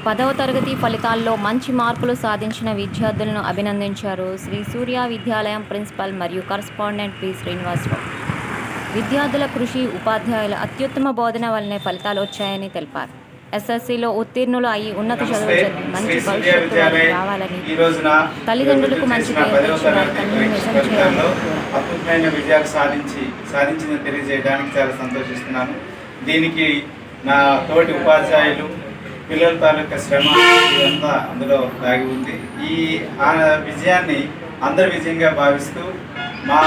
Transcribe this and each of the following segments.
10వ తరగతి ఫలితాల్లో మంచి మార్కులు సాధించిన విద్యార్థులను అభినందించారు శ్రీ సూర్య విద్యాలయం ప్రిన్సిపల్ మరియు కరస్పాండెంట్ పి శ్రీనివాసరావు. విద్యార్థుల కృషి, ఉపాధ్యాయుల అత్యుత్తమ బోధన వల్లనే ఫలితాలు వచ్చాయని తెలిపారు. ఎస్ఎస్సిలో ఉత్తీర్ణులు అయి ఉన్నత చదువులు చదివి మంచి భవిష్యత్తు రావాలని, తల్లిదండ్రులకు మంచి పేరు తెచ్చి వారి కన్నులు నిజం చేయాలని అద్భుతమైన విజయాలు సాధించిందని తెలియజేయడానికి చాలా సంతోషిస్తున్నాను. దీనికి నా తోటి ఉపాధ్యాయులు, పిల్లల తాలూకా శ్రమ ఇదంతా అందులో దాగి ఉంది. ఆ విజయాన్ని అందరి విజయంగా భావిస్తూ మా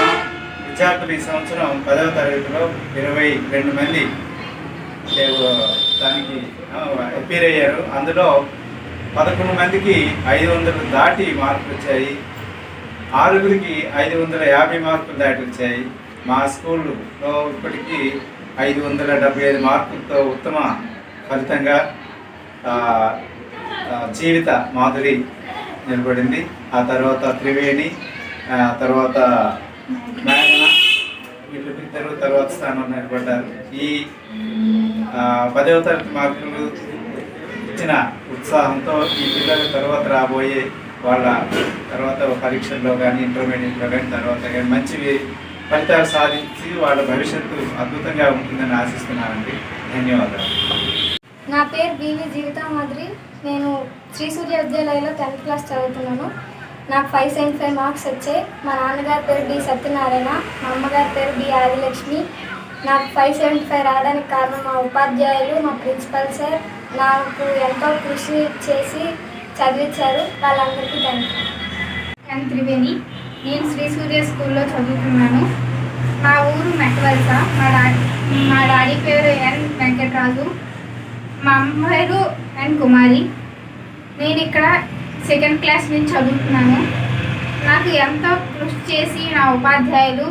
విద్యార్థులు ఈ సంవత్సరం 10వ తరగతిలో 22 మంది దానికి అపీర్ అయ్యారు. అందులో 11 మందికి 500 దాటి మార్కులు వచ్చాయి, 6గురికి 550 మార్కులు దాటి వచ్చాయి. మా స్కూల్లో ఇప్పటికీ 575 మార్కులతో ఉత్తమ ఫలితంగా జీవిత మాధురి నిలబడింది. ఆ తర్వాత త్రివేణి, తర్వాత మేఘన, వీళ్ళిద్దరు తర్వాత స్థానం నిలబడ్డారు. ఈ 10వ తరగతి మార్కులు ఇచ్చిన ఉత్సాహంతో ఈ పిల్లలు తర్వాత రాబోయే వాళ్ళ తర్వాత పరీక్షల్లో కానీ, ఇంటర్మీడియట్లో కానీ, తర్వాత కానీ మంచి ఫలితాలు సాధించి వాళ్ళ భవిష్యత్తు అద్భుతంగా ఉంటుందని ఆశిస్తున్నానండి. ధన్యవాదాలు. నా పేరు బివి జీవిత మాధురి. నేను శ్రీ సూర్య విద్యాలయంలో 10th క్లాస్ చదువుతున్నాను. నాకు 575 మార్క్స్ వచ్చాయి. మా నాన్నగారి పేరు డి సత్యనారాయణ, మా అమ్మగారి పేరు డి ఆదిలక్ష్మి. నాకు 575 రావడానికి కారణం మా ఉపాధ్యాయులు, మా ప్రిన్సిపల్ సార్ నాకు ఎంతో కృషి చేసి చదివించారు. వాళ్ళందరికీ థ్యాంక్ యూ. ఎన్ త్రివేణి. నేను శ్రీ సూర్య స్కూల్లో చదువుతున్నాను. మా ఊరు మెట్వలస. మా డాడీ పేరు ఎన్ వెంకటరాజు, మా అమ్మ పేరు ఎన్ కుమారి. నేను ఇక్కడ 2nd క్లాస్ నుంచి చదువుతున్నాను. నాకు ఎంతో కృషి చేసి నా ఉపాధ్యాయులు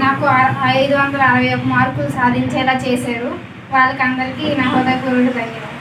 నాకు 561 మార్కులు సాధించేలా చేశారు. వాళ్ళకి అందరికీ నా హృదయపూర్వక ధన్యవాదాలు.